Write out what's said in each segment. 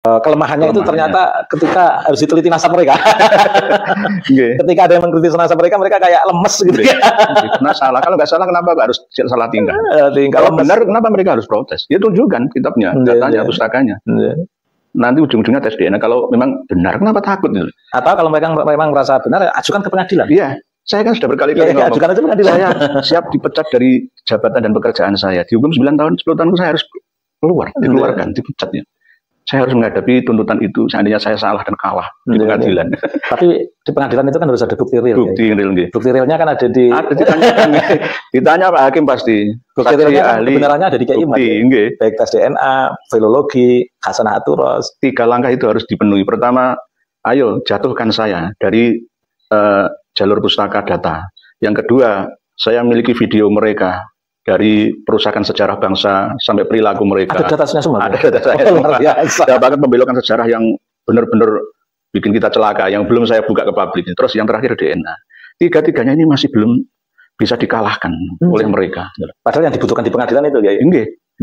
Kelemahannya itu ternyata ketika harus diteliti nasab mereka. Ketika ada yang mengkritik nasab mereka, mereka kayak lemes gitu. Karena salah, kalau nggak salah kenapa harus salah tingkah? Kalau benar kenapa mereka harus protes? Ya tunjukkan kitabnya, datanya, pustakanya. Nanti ujung-ujungnya tes DNA. Kalau memang benar, kenapa takut? Atau kalau mereka memang merasa benar, ajukan ke pengadilan. Iya, saya kan sudah berkali-kali ngomong. Ajukan aja pengadilan. Saya siap dipecat dari jabatan dan pekerjaan saya. Dihukum 9 tahun, 10 tahun saya harus keluar, dikeluarkan, dipecatnya. Saya harus menghadapi tuntutan itu seandainya saya salah dan kalah di pengadilan. Tapi di pengadilan itu kan harus ada bukti real. Bukti real. Bukti realnya kan ada di. Ditanya Pak Hakim pasti. Bukti realnya kebenarannya ada di KI. Baik tes DNA, filologi, hasanah aturos. 3 langkah itu harus dipenuhi. Pertama, ayo jatuhkan saya dari jalur pustaka data. Yang kedua, saya memiliki video mereka. Dari perusahaan sejarah bangsa sampai perilaku mereka. Ada datanya semua? Ada datanya semua. Ya, bahkan membelokkan sejarah yang benar-benar bikin kita celaka, yang belum saya buka ke publik. Terus yang terakhir DNA. 3-tiganya ini masih belum bisa dikalahkan oleh mereka. Padahal yang dibutuhkan di pengadilan itu ya.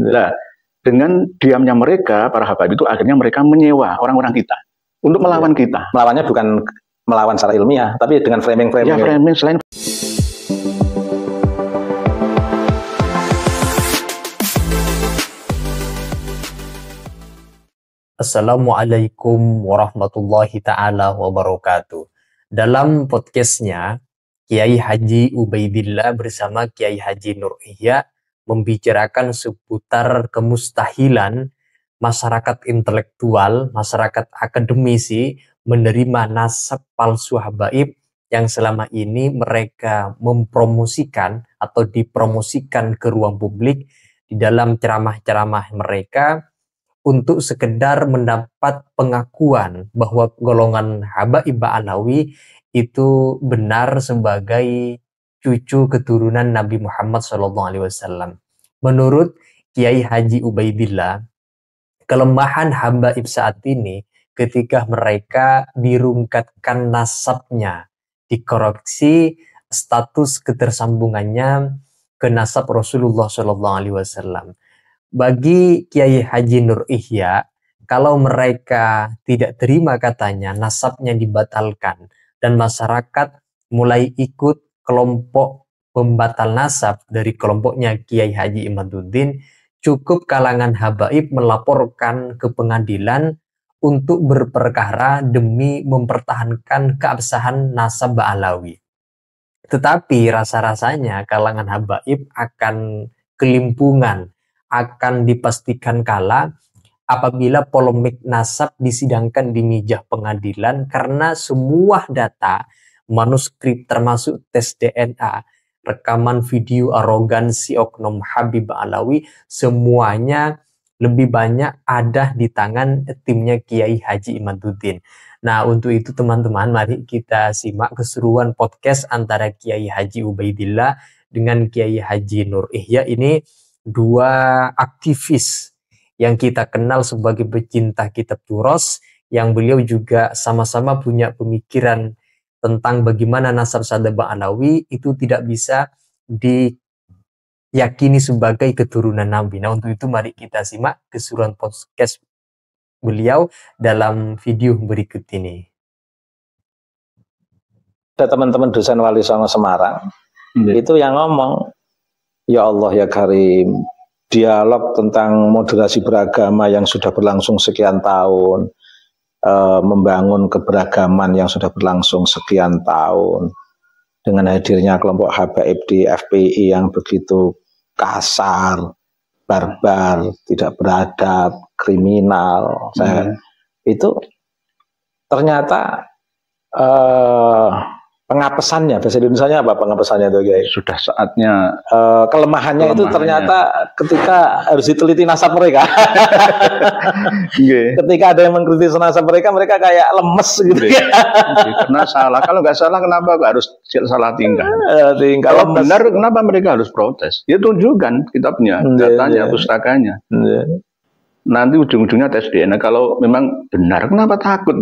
Nah, dengan diamnya mereka, para habaib itu akhirnya mereka menyewa orang-orang kita untuk melawan kita. Melawannya bukan melawan secara ilmiah, tapi dengan framing-framing. Ya, framing selain. Assalamualaikum warahmatullahi ta'ala wabarakatuh. Dalam podcastnya, Kiai Haji Ubaidillah bersama Kiai Haji Nur Ihya membicarakan seputar kemustahilan masyarakat intelektual, masyarakat akademisi menerima nasab palsu habaib yang selama ini mereka mempromosikan atau dipromosikan ke ruang publik di dalam ceramah-ceramah mereka untuk sekedar mendapat pengakuan bahwa golongan habaib Ba'alawi itu benar sebagai cucu keturunan Nabi Muhammad SAW. Menurut Kiai Haji Ubaidillah, kelemahan habaib saat ini ketika mereka dirungkatkan nasabnya, dikoreksi status ketersambungannya ke nasab Rasulullah SAW. Bagi Kiai Haji Nur Ihya, kalau mereka tidak terima katanya nasabnya dibatalkan dan masyarakat mulai ikut kelompok pembatal nasab dari kelompoknya Kiai Haji Imaduddin, cukup kalangan habaib melaporkan ke pengadilan untuk berperkara demi mempertahankan keabsahan nasab Ba'alawi. Tetapi rasa-rasanya kalangan habaib akan kelimpungan, akan dipastikan kalah apabila polemik nasab disidangkan di meja pengadilan karena semua data, manuskrip termasuk tes DNA, rekaman video arogansi oknum Habib Ba'alawi, semuanya lebih banyak ada di tangan timnya Kiai Haji Imaduddin. Nah, untuk itu teman-teman, mari kita simak keseruan podcast antara Kiai Haji Ubaidillah dengan Kiai Haji Nur Ihya. Ini dua aktivis yang kita kenal sebagai pecinta kitab turos, yang beliau juga sama-sama punya pemikiran tentang bagaimana nasab Sada Ba'alawi itu tidak bisa diyakini sebagai keturunan Nabi. Nah, untuk itu mari kita simak keseruan podcast beliau dalam video berikut ini. Ada teman-teman dosen Wali Songo Semarang itu yang ngomong, ya Allah ya Karim, dialog tentang moderasi beragama yang sudah berlangsung sekian tahun, membangun keberagaman yang sudah berlangsung sekian tahun, dengan hadirnya kelompok habaib di FPI yang begitu kasar, barbar, tidak beradab, kriminal, itu ternyata pengapesannya, bahasa Indonesianya apa pengapesannya itu Kiai? Sudah saatnya. Kelemahannya itu ternyata ketika harus diteliti nasab mereka. Ketika ada yang mengkritik nasab mereka, mereka kayak lemes gitu. Karena salah, kalau nggak salah kenapa harus salah tingkah? Kalau benar kenapa mereka harus protes? Ya tunjukkan kitabnya, datanya, pustakanya. Nanti ujung-ujungnya tes DNA. Kalau memang benar, kenapa takut?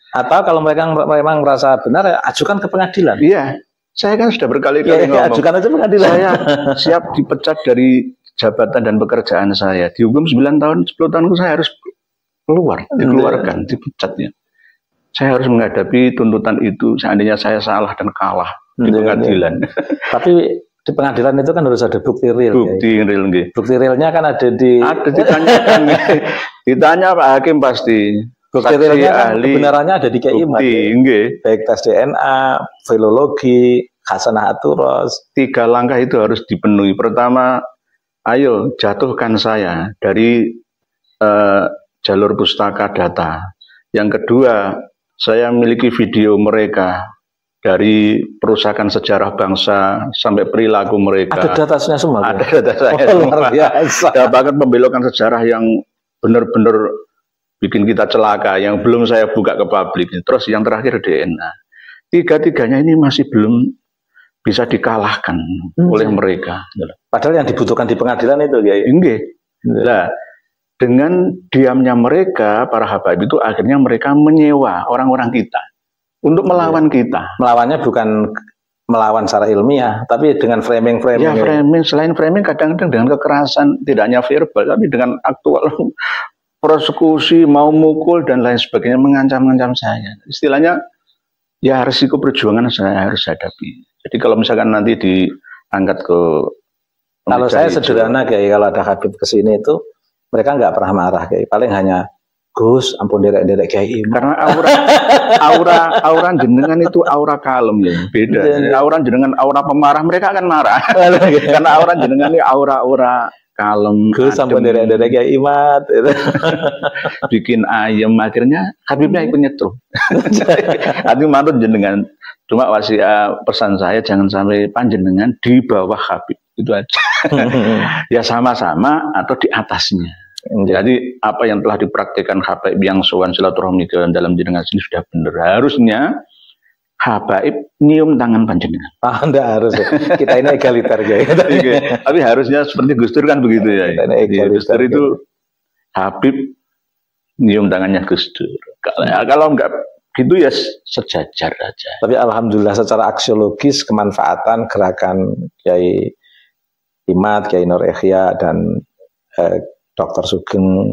Atau kalau mereka memang merasa benar, ajukan ke pengadilan. Iya, saya kan sudah berkali-kali ngomong. Ajukan aja pengadilan. Saya siap dipecat dari jabatan dan pekerjaan saya. Dihukum 9 tahun, 10 tahun saya harus dikeluarkan, dipecatnya. Saya harus menghadapi tuntutan itu seandainya saya salah dan kalah di pengadilan. Tapi di pengadilan itu kan harus ada bukti real. Bukti real, nggih. Bukti realnya kan ada ditanyakan. Ditanya Pak Hakim pasti. Bukti realnya kan kebenarannya ada di KI Imat. Baik tes DNA, filologi, Hasanah Aturos. 3 langkah itu harus dipenuhi. Pertama, ayo jatuhkan saya dari jalur pustaka data. Yang kedua, saya memiliki video mereka dari perusahaan sejarah bangsa sampai perilaku mereka. Ada datanya semua. Ada data saya semua. Luar biasa. Dan bahkan membelokkan sejarah yang benar-benar bikin kita celaka, yang belum saya buka ke publik. Terus yang terakhir DNA. 3-tiganya ini masih belum bisa dikalahkan oleh mereka. Padahal yang dibutuhkan di pengadilan itu, ya. Enggak. Nah, dengan diamnya mereka, para habaib itu akhirnya mereka menyewa orang-orang kita untuk melawan kita. Melawannya bukan melawan secara ilmiah, tapi dengan framing-framing. Ya, framing. Selain framing, kadang-kadang dengan kekerasan, tidak hanya verbal, tapi dengan aktual persekusi, mau mukul dan lain sebagainya, mengancam-ngancam saya. Istilahnya, ya risiko perjuangan saya harus hadapi. Jadi kalau misalkan nanti diangkat ke... Kalau saya sederhana, Kiai, kalau ada habib ke sini itu, mereka nggak pernah marah, Kiai. Paling hanya, Gus, ampun derek-derek Kiai. Karena aura jenengan itu aura kalem, ya. Beda. Aura jenengan aura pemarah, mereka akan marah. Karena aura jenengan ini aura-aura kalem. Gus, ampun derek-derek Kiai Imat. Bikin ayem, akhirnya habibnya ikut nyetrum. Hati manut jenengan. Cuma pesan saya jangan sampai panjenengan di bawah habib. Itu aja. Ya sama-sama atau di atasnya. Jadi apa yang telah dipraktikkan habaib yang sowan silaturahmi dalam jenengan sini sudah benar. Harusnya habaib nyium tangan panjenengan. Enggak harus. Kita ini egaliter, ya. Tapi harusnya seperti Gus Dur kan begitu ya. Gus Dur itu habib nyium tangannya Gus Dur. Kalau enggak gitu ya sejajar aja. Tapi alhamdulillah secara aksiologis kemanfaatan gerakan Kiai Imat, Kiai Nur Ikhya dan Dr. Sugeng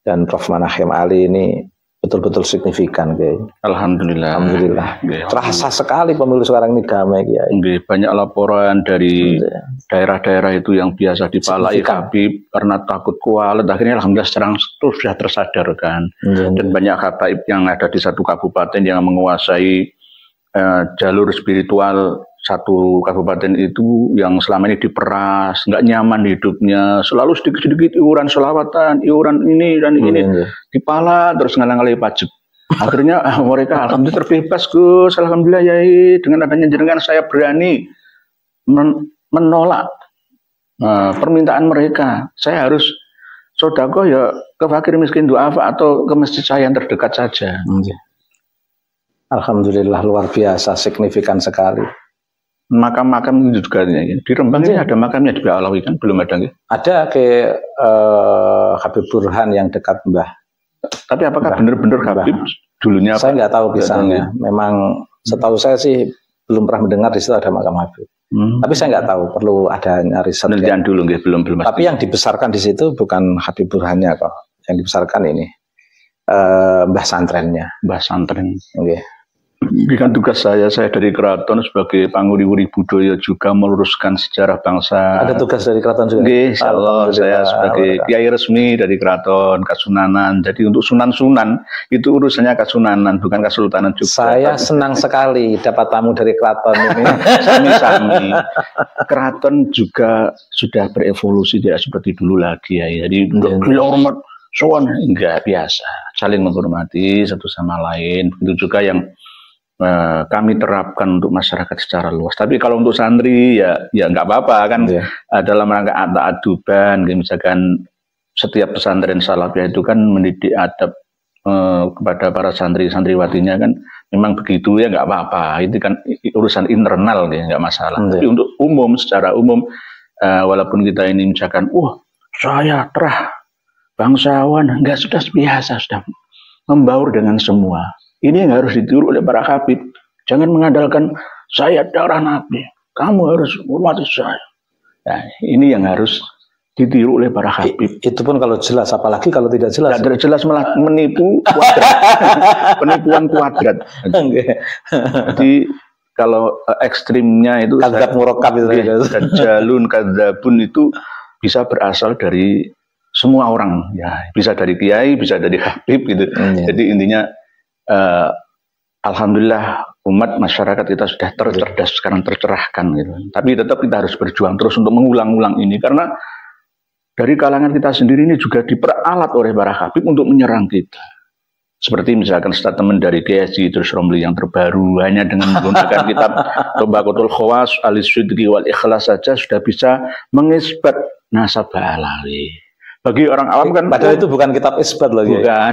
dan Prof. Manahim Ali ini betul-betul signifikan, Kiai. Alhamdulillah. Alhamdulillah. Terasa sekali pemilu sekarang ini damai, Kiai. Banyak laporan dari daerah-daerah itu yang biasa dipalai habib karena takut kualat. Akhirnya alhamdulillah sekarang sudah tersadarkan. Dan banyak habaib yang ada di satu kabupaten yang menguasai jalur spiritual satu kabupaten itu yang selama ini diperas, nggak nyaman hidupnya, selalu sedikit-sedikit iuran selawatan, iuran ini dan ini, dipala terus ngalang-ngalang pajak. Akhirnya mereka alhamdulillah terbebas, Gus, alhamdulillah ya, dengan adanya jenengan saya berani menolak permintaan mereka. Saya harus sedekah ya ke fakir miskin duafa atau ke masjid saya yang terdekat saja. Alhamdulillah luar biasa, signifikan sekali. Makam-makam itu juga di Rembang ini ada makamnya di Alawi kan, belum ada nggih? Ada ke Habib Burhan yang dekat Mbah. Tapi apakah benar-benar Habib dulunya? Saya nggak tahu kisahnya. Memang setahu saya sih belum pernah mendengar di situ ada makam Habib. Tapi saya nggak tahu, perlu ada riset. Penelitian dulu nggih, belum. Tapi yang dibesarkan di situ bukan Habib Burhannya kok. Yang dibesarkan ini Mbah Santrennya. Mbah Santren. Nggih. Bukan tugas saya dari keraton sebagai panguri budaya juga meluruskan sejarah bangsa. Ada tugas dari keraton juga? Insyaallah saya sebagai kiai resmi dari keraton Kasunanan. Jadi untuk sunan-sunan itu urusannya Kasunanan, bukan Kesultanan juga. Saya senang sekali dapat tamu dari keraton ini. Sami-sami. Keraton juga sudah berevolusi, tidak seperti dulu lagi ya. Jadi hormat sowan enggak, biasa, saling menghormati satu sama lain. Begitu juga yang kami terapkan untuk masyarakat secara luas. Tapi kalau untuk santri ya nggak apa-apa kan, dalam rangka aduban, misalkan setiap pesantren salafiyah itu kan mendidik adab kepada para santri-santriwatinya kan, memang begitu ya nggak apa-apa. Itu kan urusan internal ya, nggak masalah. Tapi untuk umum, secara umum, walaupun kita ini misalkan, saya terah bangsawan, nggak, sudah biasa, sudah membaur dengan semua. Ini yang harus ditiru oleh para habib. Jangan mengandalkan saya darah Nabi, kamu harus hormati saya. Nah, ini yang harus ditiru oleh para habib. Itu pun kalau jelas, apalagi kalau tidak jelas. Tidak jelas malah menipu kuadrat. Penipuan kuadrat. Jadi kalau ekstrimnya itu kadzab murakab itu. Dajjalun kadzabun itu bisa berasal dari semua orang, ya bisa dari kiai, bisa dari habib gitu. Jadi intinya alhamdulillah umat masyarakat kita sudah tercerdas sekarang, tercerahkan gitu. Tapi tetap kita harus berjuang terus untuk mengulang-ulang ini, karena dari kalangan kita sendiri ini juga diperalat oleh para habib untuk menyerang kita. Seperti misalkan statement dari Kiai Haji Idrus Romli yang terbaru, hanya dengan menggunakan kitab Tabaqatul Khawas Al-Sidqi wal Ikhlas saja sudah bisa mengisbat nasab Alawi. Bagi orang awam kan, padahal itu bukan kitab isbat lagi. Bukan.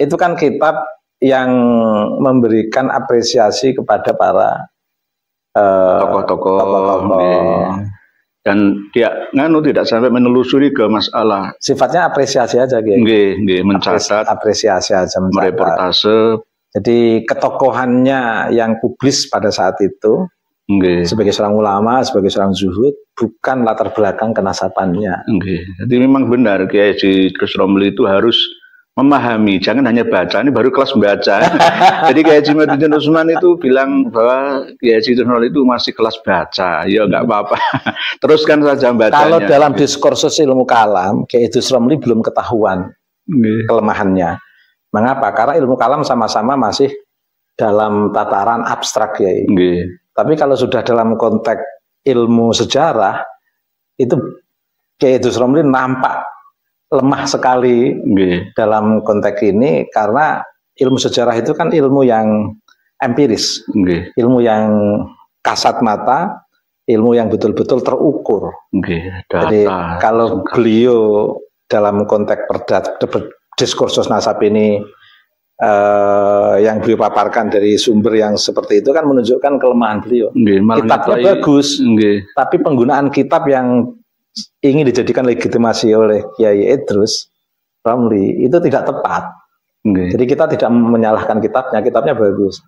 Itu kan kitab yang memberikan apresiasi kepada para tokoh-tokoh. Dan dia tidak sampai menelusuri ke masalah. Sifatnya apresiasi aja gitu. Mencatat, apresiasi aja, mereportase. Jadi ketokohannya yang publis pada saat itu, sebagai seorang ulama, sebagai seorang zuhud, bukan latar belakang kenasabannya. Jadi memang benar Kiai Haji Idrus Romli itu harus memahami, jangan hanya baca, ini baru kelas baca. Jadi Kiai Haji Madudin Usman itu bilang bahwa Kiai Haji Idrus Romli itu masih kelas baca, ya nggak apa-apa, teruskan saja bacanya. Kalau dalam diskursus ilmu kalam, Kiai Idrus Romli belum ketahuan kelemahannya. Mengapa? Karena ilmu kalam sama-sama masih dalam tataran abstrak ya. Tapi kalau sudah dalam konteks ilmu sejarah, itu Kiai Idrus Romli nampak lemah sekali dalam konteks ini, karena ilmu sejarah itu kan ilmu yang empiris, ilmu yang kasat mata, ilmu yang betul-betul terukur. Jadi kalau beliau dalam konteks diskursus nasab ini yang beliau paparkan dari sumber yang seperti itu kan menunjukkan kelemahan beliau. Kitabnya bagus, tapi penggunaan kitab yang ingin dijadikan legitimasi oleh Kiai Idrus Romli itu tidak tepat. Jadi kita tidak menyalahkan kitabnya bagus,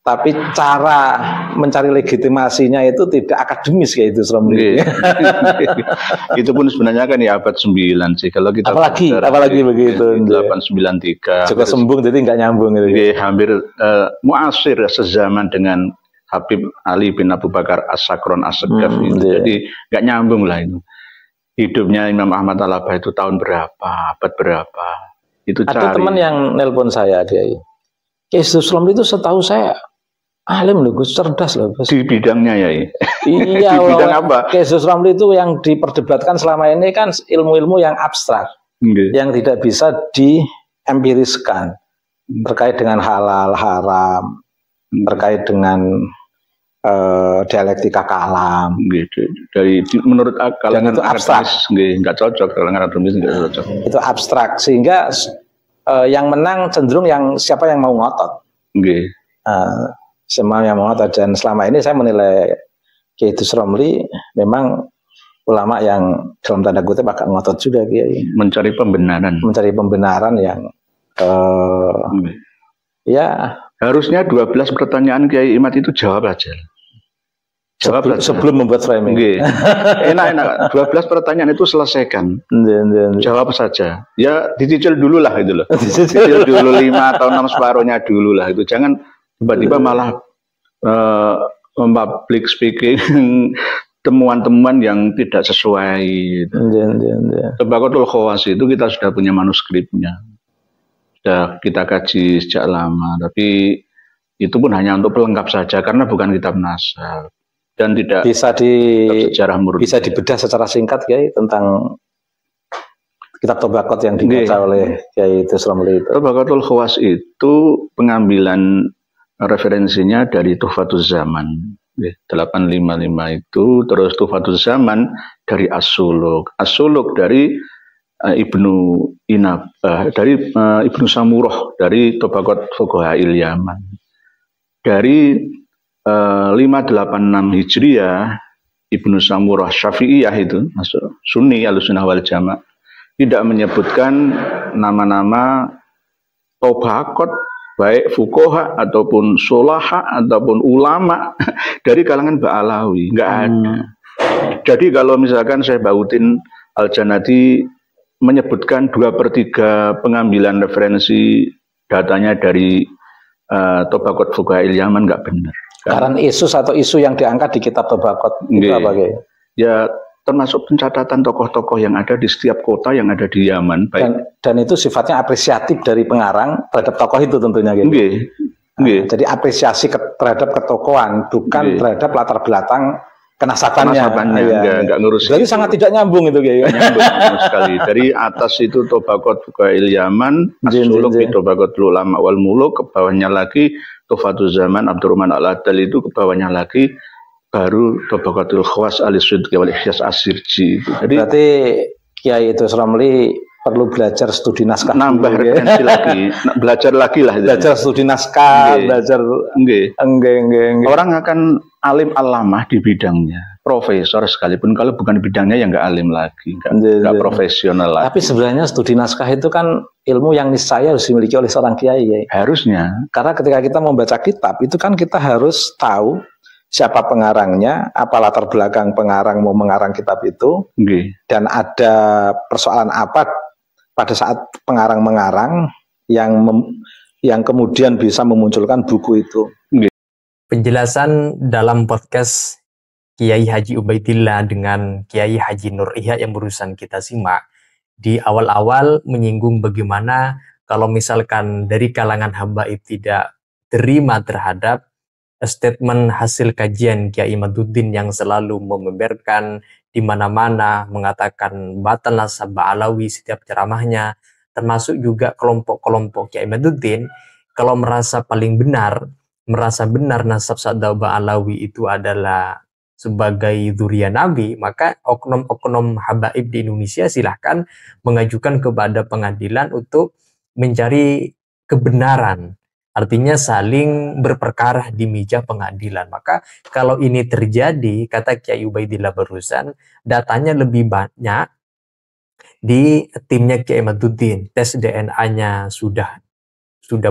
tapi cara mencari legitimasinya itu tidak akademis Kiai Idrus Romli. Itu pun sebenarnya kan ya abad 9 sih. Kalau kita apalagi begitu. 893. Juga sembung, jadi nggak nyambung gitu. Hampir muasir sezaman dengan Habib Ali bin Abu Bakar As-Sakron As-Segaf Jadi nggak nyambung lah itu. Hidupnya Imam Ahmad Al-Abah itu tahun berapa, abad berapa. Itu ada teman yang nelpon saya, dia Kiai Idrus Romli itu setahu saya alim loh, Gus, cerdas loh, Gus. Di bidangnya ya. Iya, di bidang apa? Kiai Idrus Romli itu yang diperdebatkan selama ini kan ilmu-ilmu yang abstrak, yang tidak bisa diempiriskan, terkait dengan halal, haram, terkait dengan dialektika kalam. Dari menurut kalangan itu abstrak, nggak cocok, kalangan akademis nggak cocok. Itu abstrak, sehingga yang menang cenderung siapa yang mau ngotot. Semua yang mau ngotot, dan selama ini saya menilai Kiai Idrus Romli memang ulama yang dalam tanda kutip agak ngotot juga, Kiai. Mencari pembenaran yang ya harusnya 12 pertanyaan Kiai Imad itu jawab aja. Sebelum membuat framing. Enak-enak. 12 pertanyaan itu selesaikan. Jawab saja. Ya dicicil dulu lah itu loh. Dicicil dulu 5 atau 6 separuhnya dulu lah itu. Jangan tiba-tiba malah public speaking temuan-temuan yang tidak sesuai. Tabaqatul Khawas itu kita sudah punya manuskripnya. Sudah kita kaji sejak lama, tapi itu pun hanya untuk pelengkap saja karena bukan kitab nasab dan tidak bisa bisa dibedah secara singkat Kiai tentang kitab Tabaqat yang dibaca oleh Kiai Idrus Romli itu. Tabaqatul Khawas itu pengambilan referensinya dari Tuhfatuz Zaman 855 itu, terus Tuhfatuz Zaman dari As-Suluk dari Ibnu Samurah dari Tabaqat Fuqaha'il Yaman. Dari 586 Hijriah Ibnu Samurah Syafi'iyah itu masuk Sunni Ahlussunnah wal Jamaah, tidak menyebutkan nama-nama Tabaqat baik fuqaha ataupun sulaha ataupun ulama dari kalangan Ba'alawi, enggak ada. Jadi kalau misalkan Syekh Bautin Al-Janadi menyebutkan 2/3 pengambilan referensi datanya dari Tabaqat Fuqaha'il Yaman, nggak benar. Karena isu atau isu yang diangkat di kitab Tabaqat itu apa Kiai? Ya termasuk pencatatan tokoh-tokoh yang ada di setiap kota yang ada di Yaman. Dan itu sifatnya apresiatif dari pengarang terhadap tokoh itu tentunya gitu. Jadi apresiasi terhadap ketokohan, bukan terhadap latar belakang kenasabannya. Enggak ngurus. Jadi sangat tidak nyambung itu Kiai. Nyambung sekali. Dari atas itu Tabaqat Fuqaha'il Yaman, As-Suluk itu Tabaqatul Ulama wal Muluk, ke bawahnya lagi Tuhfatul Zaman Abdurrahman Al-Adal, itu ke bawahnya lagi baru Tabaqatul Khawas Al-Sidqi wal Ikhlas As-Sirji. Jadi berarti Kiai itu Ramli perlu belajar studi naskah, nambah referensi lagi, belajar lagi lah. Belajar studi naskah, belajar Orang akan alim alamah di bidangnya, profesor sekalipun kalau bukan bidangnya ya nggak alim lagi, nggak profesional lagi. Tapi sebenarnya studi naskah itu kan ilmu yang niscaya harus dimiliki oleh seorang kiai. Harusnya. Karena ketika kita membaca kitab itu kan kita harus tahu siapa pengarangnya, apa latar belakang pengarang mau mengarang kitab itu, dan ada persoalan apa pada saat pengarang mengarang yang kemudian bisa memunculkan buku itu. Penjelasan dalam podcast Kiai Haji Ubaidillah dengan Kiai Haji Nur Ihya yang barusan kita simak di awal-awal menyinggung bagaimana kalau misalkan dari kalangan habaib tidak terima terhadap statement hasil kajian Kiai Imaduddin yang selalu membeberkan di mana-mana mengatakan batal nasab Ba'alawi setiap ceramahnya, termasuk juga kelompok-kelompok Kiai Imaduddin kalau merasa paling benar, merasa benar nasab Sa'daw Ba'alawi itu adalah sebagai dzurriyyah Nabi, maka oknum-oknum habaib di Indonesia silahkan mengajukan kepada pengadilan untuk mencari kebenaran. Artinya saling berperkara di meja pengadilan. Maka kalau ini terjadi, kata Kiai Ubaidillah barusan, datanya lebih banyak di timnya Kiai Imaduddin. Tes DNA-nya sudah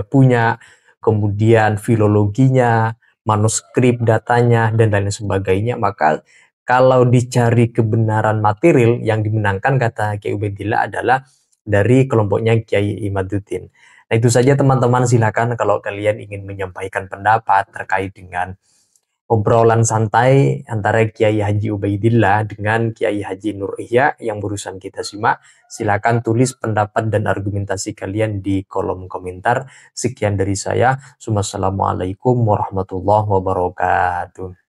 punya, kemudian filologinya, manuskrip datanya, dan lain sebagainya. Maka kalau dicari kebenaran material, yang dimenangkan kata Kiai Ubaidillah adalah dari kelompoknya Kiai Imaduddin. Nah itu saja teman-teman, silakan kalau kalian ingin menyampaikan pendapat terkait dengan obrolan santai antara Kiai Haji Ubaidillah dengan Kiai Haji Nur Ihya yang barusan kita simak, silakan tulis pendapat dan argumentasi kalian di kolom komentar. Sekian dari saya. Wassalamualaikum warahmatullahi wabarakatuh.